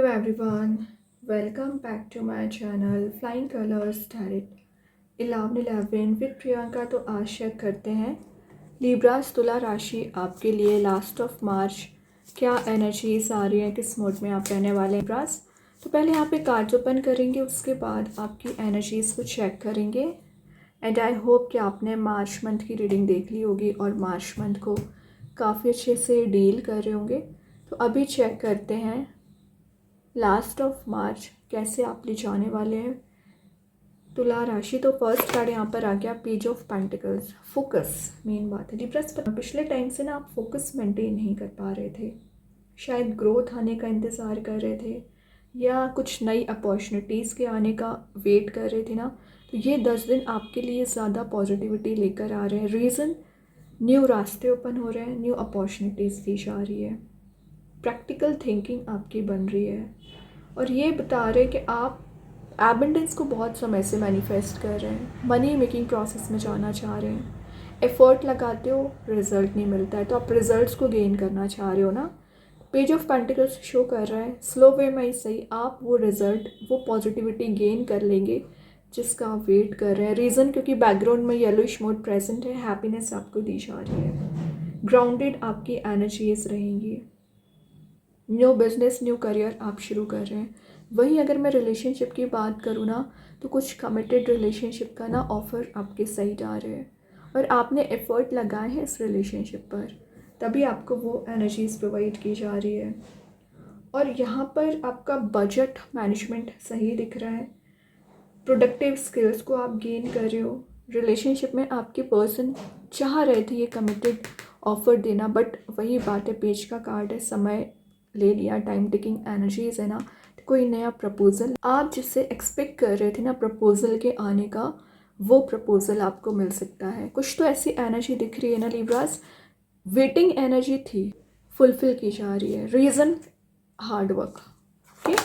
everyone, welcome back to my channel Flying Colors Tarot 11 with Priyanka. तो आज check करते हैं लिब्रास तुला राशि आपके लिए लास्ट ऑफ मार्च क्या एनर्जीज आ रही हैं, किस मोड में आप रहने वाले हैं लिब्रास। तो पहले यहाँ पे कार्ड्स ओपन करेंगे, उसके बाद आपकी एनर्जीज़ को चेक करेंगे। एंड आई होप कि आपने मार्च मंथ की रीडिंग देख ली होगी और मार्च मंथ को काफ़ी अच्छे से डील कर रहे होंगे। तो अभी चेक करते हैं लास्ट ऑफ मार्च कैसे आप ले जाने वाले हैं तुला राशि। तो फर्स्ट कार्ड यहाँ पर आ गया page of pentacles. Focus main बात है लिब्रास, पिछले टाइम से ना आप फोकस मेंटेन नहीं कर पा रहे थे, शायद ग्रोथ आने का इंतज़ार कर रहे थे या कुछ नई अपॉर्चुनिटीज़ के आने का वेट कर रहे थे ना। तो ये 10 दिन आपके लिए ज़्यादा पॉजिटिविटी लेकर आ रहे हैं। रीज़न, न्यू रास्ते ओपन हो रहे हैं, न्यू अपॉर्चुनिटीज़ दी जा रही है, प्रैक्टिकल थिंकिंग आपकी बन रही है और ये बता रहे हैं कि आप एबंडेंस को बहुत समय से मैनिफेस्ट कर रहे हैं, मनी मेकिंग प्रोसेस में जाना चाह रहे हैं, एफर्ट लगाते हो रिजल्ट नहीं मिलता है तो आप रिजल्ट्स को गेन करना चाह रहे हो ना। पेज ऑफ पेंटिकल्स शो कर रहा है स्लो वे में ही सही आप वो रिजल्ट, वो पॉजिटिविटी गेन कर लेंगे जिसका आप वेट कर रहे हैं। रीज़न क्योंकि बैकग्राउंड में येलोइश मोड प्रेजेंट है, हैप्पीनेस आपको दी जा रही है, ग्राउंडेड आपकी एनर्जीज रहेंगी, न्यू बिजनेस न्यू करियर आप शुरू कर रहे हैं। वहीं अगर मैं रिलेशनशिप की बात करूँ ना तो कुछ कमिटेड रिलेशनशिप का ना ऑफ़र आपके साइड आ रहे हैं और आपने एफर्ट लगाए हैं इस रिलेशनशिप पर, तभी आपको वो एनर्जीज प्रोवाइड की जा रही है। और यहाँ पर आपका बजट मैनेजमेंट सही दिख रहा है, प्रोडक्टिव स्किल्स को आप गेन कर रहे हो। रिलेशनशिप में आपके पर्सन चाह रहे थे ये कमिटेड ऑफ़र देना, बट वही बात है, पेज का कार्ड है, समय ले लिया, टाइम टेकिंग एनर्जीज है ना। तो कोई नया प्रपोज़ल आप जिससे एक्सपेक्ट कर रहे थे ना प्रपोज़ल के आने का, वो प्रपोज़ल आपको मिल सकता है। कुछ तो ऐसी एनर्जी दिख रही है ना लिब्रास, वेटिंग एनर्जी थी, फुलफिल की जा रही है। Reason hard work. Okay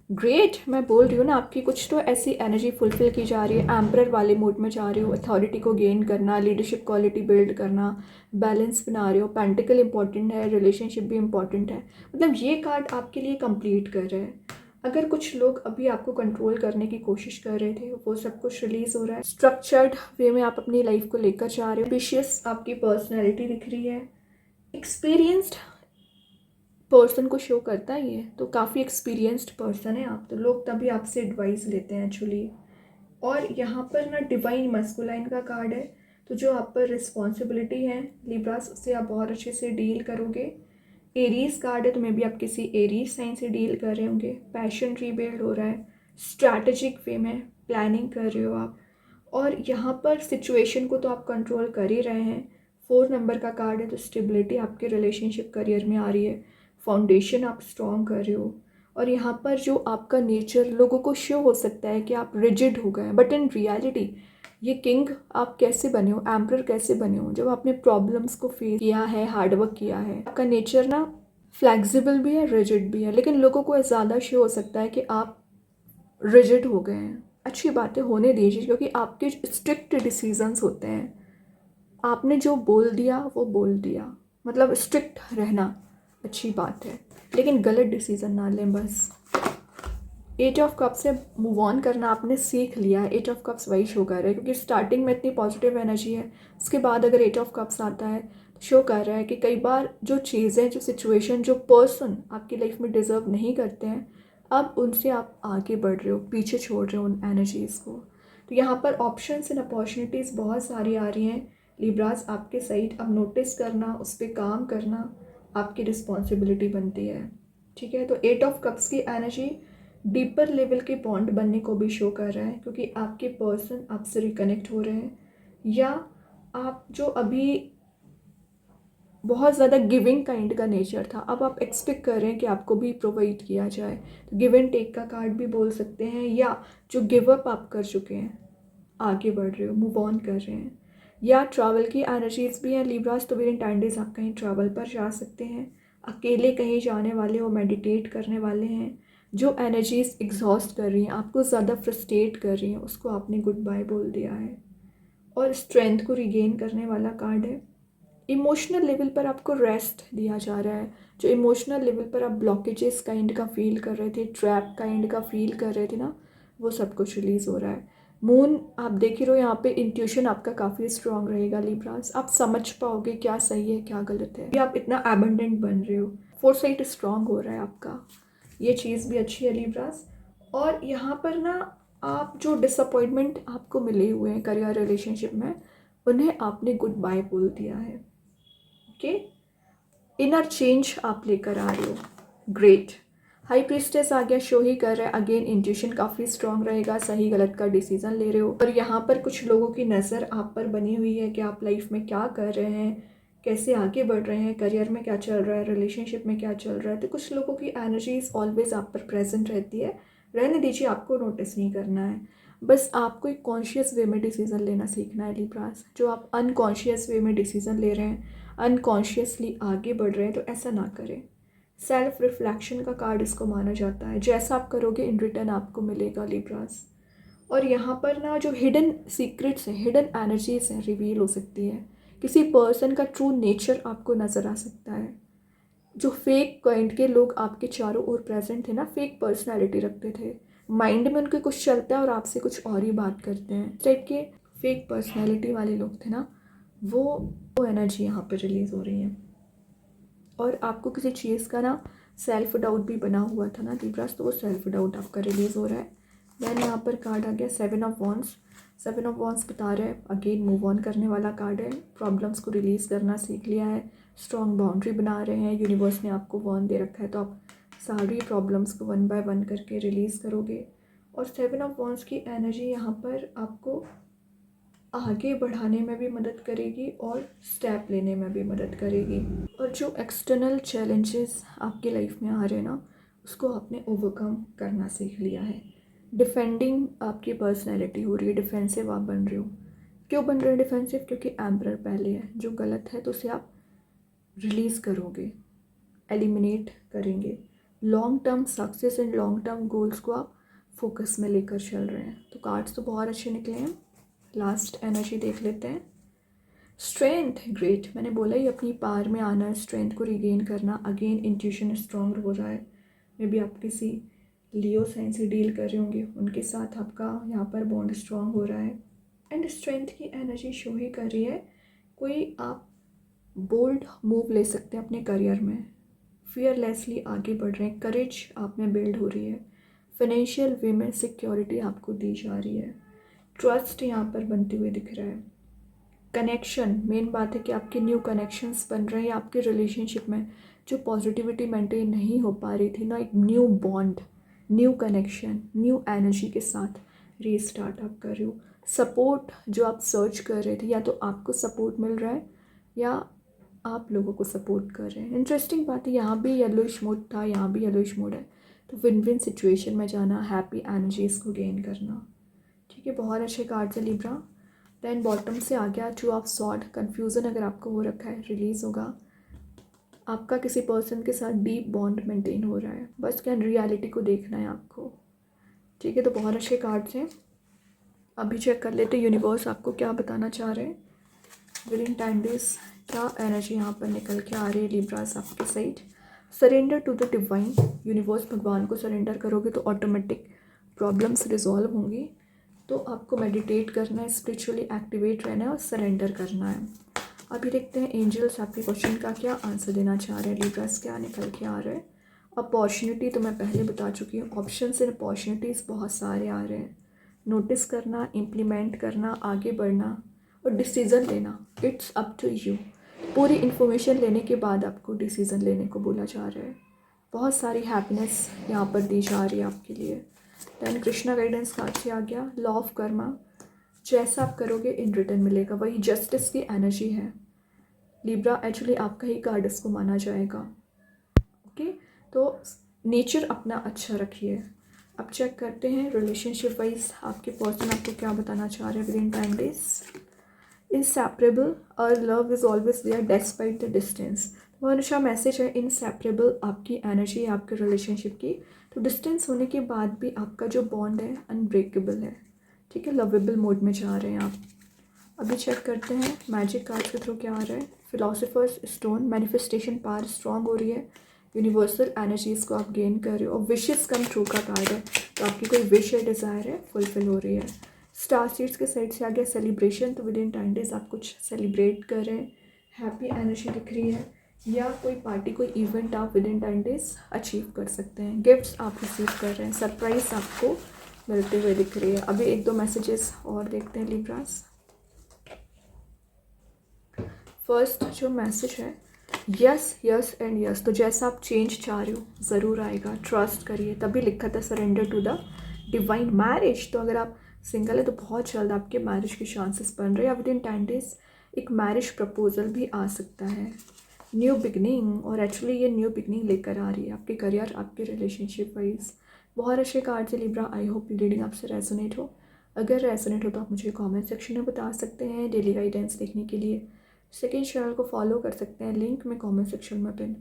great, मैं बोल रही हूँ ना आपकी कुछ तो ऐसी एनर्जी फुलफिल की जा रही है, एम्परर वाले मोड में जा रही हो, अथॉरिटी को गेन करना, लीडरशिप क्वालिटी बिल्ड करना, बैलेंस बना रहे हो। पेंटिकल इंपॉर्टेंट है, रिलेशनशिप भी इंपॉर्टेंट है, मतलब ये कार्ड आपके लिए कंप्लीट कर रहे हैं। अगर कुछ लोग अभी आपको कंट्रोल करने की कोशिश कर रहे थे वो सब कुछ रिलीज़ हो रहा है, स्ट्रक्चर्ड वे में आप अपनी लाइफ को लेकर जा रहे हो, एम्बिशियस आपकी पर्सनैलिटी दिख रही है, एक्सपीरियंस्ड पर्सन को शो करता है ये, तो काफ़ी एक्सपीरियंस्ड पर्सन है आप, तो लोग तभी आपसे एडवाइस लेते हैं एक्चुअली। और यहाँ पर ना डिवाइन मस्कुलाइन का कार्ड है, तो जो आप पर रिस्पॉन्सिबिलिटी है लिब्रास उससे आप बहुत अच्छे से डील करोगे। एरीज कार्ड है तो मे बी आप किसी एरीज साइन से डील कर रहे होंगे, पैशन रीबिल्ड हो रहा है, स्ट्रैटेजिक वे में प्लानिंग कर रहे हो आप। और यहाँ पर सिचुएशन को तो आप कंट्रोल कर ही रहे हैं। 4 नंबर का कार्ड है तो स्टेबिलिटी आपके रिलेशनशिप करियर में आ रही है, फाउंडेशन आप स्ट्रॉन्ग कर रहे हो। और यहाँ पर जो आपका नेचर लोगों को शो हो सकता है कि आप रिजिड हो गए हैं, बट इन रियलिटी ये किंग आप कैसे बने हो, एम्परर कैसे बने हो, जब आपने प्रॉब्लम्स को फेस किया है, हार्डवर्क किया है। आपका नेचर ना फ्लैक्सिबल भी है, रिजिड भी है, लेकिन लोगों को ज़्यादा शो हो सकता है कि आप रिजिड हो गए हैं। अच्छी बातें होने दीजिए क्योंकि आपके स्ट्रिक्ट डिसीजंस होते हैं, आपने जो बोल दिया वो बोल दिया, मतलब स्ट्रिक्ट रहना अच्छी बात है, लेकिन गलत डिसीज़न ना लें बस। 8 ऑफ कप्स से मूव ऑन करना आपने सीख लिया है। 8 ऑफ कप्स वही शो कर रहा है क्योंकि स्टार्टिंग में इतनी पॉजिटिव एनर्जी है, उसके बाद अगर 8 ऑफ कप्स आता है तो शो कर रहा है कि कई बार जो चीज़ें, जो सिचुएशन, जो पर्सन आपकी लाइफ में डिज़र्व नहीं करते हैं, अब उनसे आप आगे बढ़ रहे हो, पीछे छोड़ रहे हो उन एनर्जीज़ को। तो यहाँ पर ऑप्शंस एंड अपॉर्चुनिटीज़ बहुत सारी आ रही हैं लिब्रास आपके साइड। अब नोटिस करना, उस पर काम करना आपकी रिस्पॉन्सिबिलिटी बनती है, ठीक है। तो 8 ऑफ कप्स की एनर्जी डीपर लेवल के बॉन्ड बनने को भी शो कर रहा है क्योंकि आपके पर्सन आपसे रिकनेक्ट हो रहे हैं, या आप जो अभी बहुत ज़्यादा गिविंग काइंड का नेचर था, अब आप एक्सपेक्ट कर रहे हैं कि आपको भी प्रोवाइड किया जाए। तो गिव एंड टेक का कार्ड भी बोल सकते हैं, या जो गिव अप आप कर चुके हैं, आगे बढ़ रहे हो, मूव ऑन कर रहे हैं, या ट्रैवल की एनर्जीज भी हैं लिब्रास। तो वेलेंटाइन आप कहीं ट्रैवल पर जा सकते हैं, अकेले कहीं जाने वाले हो, मेडिटेट करने वाले हैं। जो एनर्जीज एग्जॉस्ट कर रही हैं, आपको ज़्यादा फ्रस्ट्रेट कर रही हैं, उसको आपने गुड बाय बोल दिया है और स्ट्रेंथ को रिगेन करने वाला कार्ड है। इमोशनल लेवल पर आपको रेस्ट दिया जा रहा है, जो इमोशनल लेवल पर आप ब्लॉकेजेस काइंड का फील कर रहे थे, ट्रैप काइंड का फील कर रहे थे ना, वो सब कुछ रिलीज़ हो रहा है। मून आप देख ही रहो यहाँ पे, इंट्यूशन आपका काफ़ी स्ट्रांग रहेगा लिब्रास। आप समझ पाओगे क्या सही है क्या गलत है, ये आप इतना एबंडेंट बन रहे हो, फोरसाइट स्ट्रांग हो रहा है आपका, ये चीज़ भी अच्छी है लिब्रास। और यहाँ पर ना आप जो डिसअपॉइंटमेंट आपको मिले हुए हैं करियर रिलेशनशिप में, उन्हें आपने गुड बाय बोल दिया है। ओके, इनर चेंज आप लेकर आ रहे हो, ग्रेट। हाई प्रीस्टेस आ गया, शो ही कर रहा है अगेन, इंट्यूशन काफ़ी स्ट्रांग रहेगा, सही गलत का डिसीजन ले रहे हो। और यहाँ पर कुछ लोगों की नज़र आप पर बनी हुई है कि आप लाइफ में क्या कर रहे हैं, कैसे आगे बढ़ रहे हैं, करियर में क्या चल रहा है, रिलेशनशिप में क्या चल रहा है। तो कुछ लोगों की एनर्जीज ऑलवेज आप पर प्रेजेंट रहती है, रहने दीजिए, आपको नोटिस नहीं करना है। बस आपको एक कॉन्शियस वे में डिसीज़न लेना सीखना है लिब्रास। जो आप अनकॉन्शियस वे में डिसीज़न ले रहे हैं, अनकॉन्शियसली आगे बढ़ रहे हैं, तो ऐसा ना करें। सेल्फ रिफ्लेक्शन का कार्ड इसको माना जाता है, जैसा आप करोगे इन रिटर्न आपको मिलेगा लिब्रास। और यहाँ पर ना जो हिडन सीक्रेट्स हैं, हिडन एनर्जीज हैं, रिवील हो सकती है। किसी पर्सन का ट्रू नेचर आपको नज़र आ सकता है। जो फेक काइंड के लोग आपके चारों ओर प्रेजेंट थे ना, फेक पर्सनैलिटी रखते थे, माइंड में उनके कुछ चलता है और आपसे कुछ और ही बात करते हैं, इस टाइप के फेक पर्सनैलिटी वाले लोग थे ना, वो एनर्जी यहाँ पर रिलीज़ हो रही है। और आपको किसी चीज़ का ना सेल्फ डाउट भी बना हुआ था ना लिब्रास, तो वो सेल्फ डाउट आपका रिलीज़ हो रहा है। देन यहाँ पर कार्ड आ गया 7 ऑफ वॉन्ड्स। 7 ऑफ वॉन्ड्स बता रहे हैं अगेन मूव ऑन करने वाला कार्ड है, प्रॉब्लम्स को रिलीज़ करना सीख लिया है, स्ट्रॉन्ग बाउंड्री बना रहे हैं, यूनिवर्स ने आपको वॉन्ड दे रखा है, तो आप सारी प्रॉब्लम्स को 1 बाय 1 करके रिलीज़ करोगे। और 7 ऑफ वॉन्ड्स की एनर्जी यहाँ पर आपको आगे बढ़ाने में भी मदद करेगी और स्टेप लेने में भी मदद करेगी। और जो एक्सटर्नल चैलेंजेस आपकी लाइफ में आ रहे हैं ना, उसको आपने ओवरकम करना सीख लिया है। डिफेंडिंग आपकी पर्सनैलिटी हो रही है, डिफेंसिव आप बन रहे हो। क्यों बन रहे हो डिफेंसिव? क्योंकि एम्परर पहले है, जो गलत है तो उसे आप रिलीज़ करोगे, एलिमिनेट करेंगे। Long term success and long term goals को आप फोकस में लेकर चल रहे हैं। तो कार्ड्स तो बहुत अच्छे निकले हैं। लास्ट एनर्जी देख लेते हैं। स्ट्रेंथ, ग्रेट, मैंने बोला ही अपनी पार में आना है, स्ट्रेंथ को रिगेन करना। अगेन इंट्यूशन स्ट्रॉन्ग हो रहा है। मे बी आप किसी लियो साइन से डील कर रहे होंगे, उनके साथ आपका यहाँ पर बॉन्ड स्ट्रॉन्ग हो रहा है। एंड स्ट्रेंथ की एनर्जी शो ही कर रही है, कोई आप बोल्ड मूव ले सकते हैं अपने करियर में, फियरलेसली आगे बढ़ रहे हैं, करेज आप में बिल्ड हो रही है, फाइनेंशियल वे में सिक्योरिटी आपको दी जा रही है, ट्रस्ट यहाँ पर बनते हुए दिख रहा है। कनेक्शन, मेन बात है कि आपके न्यू कनेक्शंस बन रहे हैं। आपके रिलेशनशिप में जो पॉजिटिविटी मेंटेन नहीं हो पा रही थी ना, एक new bond, new connection, new energy के साथ रीस्टार्ट आप कर रहे हो। सपोर्ट जो आप सर्च कर रहे थे, या तो आपको सपोर्ट मिल रहा है या आप लोगों को सपोर्ट कर रहे हैं। इंटरेस्टिंग बात है, यहाँ भी येलोइश मोड था, यहाँ भी येलोइश मोड है, तो विन विन सिचुएशन में जाना, हैप्पी एनर्जीज को गेन करना। ठीक है, बहुत अच्छे कार्ड्स है लिब्रा। देन बॉटम से आ गया 2 ऑफ सॉर्ड। कन्फ्यूज़न अगर आपको हो रखा है, रिलीज़ होगा। आपका किसी पर्सन के साथ डीप बॉन्ड मेंटेन हो रहा है, बस क्या रियलिटी को देखना है आपको। ठीक है, तो बहुत अच्छे कार्ड्स हैं। अभी चेक कर लेते यूनिवर्स आपको क्या बताना चाह रहे हैं। विद इन 10 डेज क्या एनर्जी यहाँ पर निकल के आ रही है लिब्रास आपके side. Surrender to the divine, universe, भगवान को सरेंडर करोगे तो ऑटोमेटिक प्रॉब्लम्स रिजॉल्व होंगी। तो आपको मेडिटेट करना है, स्पिरिचुअली एक्टिवेट रहना है और सरेंडर करना है। अभी देखते हैं एंजल्स आपके क्वेश्चन का क्या आंसर देना चाह रहे हैं। लिब्रास क्या निकल के आ रहा है। अपॉर्चुनिटी तो मैं पहले बता चुकी हूँ, ऑप्शंस एंड अपॉर्चुनिटीज़ बहुत सारे आ रहे हैं। नोटिस करना, इम्प्लीमेंट करना, आगे बढ़ना और डिसीज़न लेना, इट्स अप टू यू। पूरी इन्फॉर्मेशन लेने के बाद आपको डिसीज़न लेने को बोला जा रहा है। बहुत सारी हैप्पीनेस यहाँ पर दी जा रही है आपके लिए। दैन कृष्णा गाइडेंस कार्ड से आ गया लॉ ऑफ कर्मा, जैसा आप करोगे इन रिटर्न मिलेगा, वही जस्टिस की एनर्जी है लिब्रा। एक्चुअली आपका ही कार्ड इसको माना जाएगा। ओके, तो नेचर अपना अच्छा रखिए। अब चेक करते हैं रिलेशनशिप वाइज आपके पर्सन आपको क्या बताना चाह रहे हैं विद इन 10 डेज। इंसेपरेबल और love is always there despite the distance. बहुत अच्छा मैसेज है। इंसेपरेबल आपकी एनर्जी है आपके रिलेशनशिप की, तो डिस्टेंस होने के बाद भी आपका जो बॉन्ड है अनब्रेकेबल है। ठीक है, लवेबल मोड में जा रहे हैं आप। अभी चेक करते हैं मैजिक कार्ड के थ्रू क्या आ रहा है। Philosopher's stone, manifestation power strong हो रही है, यूनिवर्सल एनर्जीज़ को आप गेन कर रहे हो। और विशेस कम ट्रू का कार्ड है, तो आपकी कोई विश है, डिज़ायर है, फुलफिल हो रही है। स्टार सीड्स के साइड से आ गया सेलिब्रेशन, तो विद इन 10 डेज आप कुछ सेलिब्रेट कर रहे हैं, हैप्पी एनर्जी दिख रही है, या कोई पार्टी कोई इवेंट आप विद इन 10 डेज अचीव कर सकते हैं। गिफ्ट्स आप रिसीव कर रहे हैं, सरप्राइज आपको मिलते हुए दिख रही है। अभी एक दो मैसेजेस और देखते हैं लिब्रास। फर्स्ट जो मैसेज है, यस यस एंड यस, तो जैसा आप चेंज चाह रहे हो ज़रूर आएगा, ट्रस्ट करिए। तभी लिखा था surrender to the divine marriage. तो अगर आप सिंगल है तो बहुत जल्द आपके मैरिज के चांसेस बन रहे हैं, या विद इन 10 डेज एक मैरिज प्रपोजल भी आ सकता है। न्यू बिगनिंग, और एक्चुअली ये न्यू बिगनिंग लेकर आ रही है आपके करियर, आपके रिलेशनशिप वाइज। बहुत अच्छे कार्ड है लिब्रा। आई होप ये रीडिंग आपसे रेजोनेट हो। अगर रेजोनेट हो तो आप मुझे कमेंट सेक्शन में बता सकते हैं। डेली गाइडेंस देखने के लिए सेकेंड चैनल को फॉलो कर सकते हैं, लिंक मैं कमेंट सेक्शन में पिन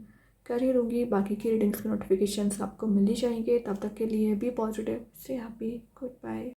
कर ही दूँगी। बाकी की रीडिंग्स के नोटिफिकेशंस आपको मिल ही जाएंगे। तब तक के लिए be positive, stay happy, good bye.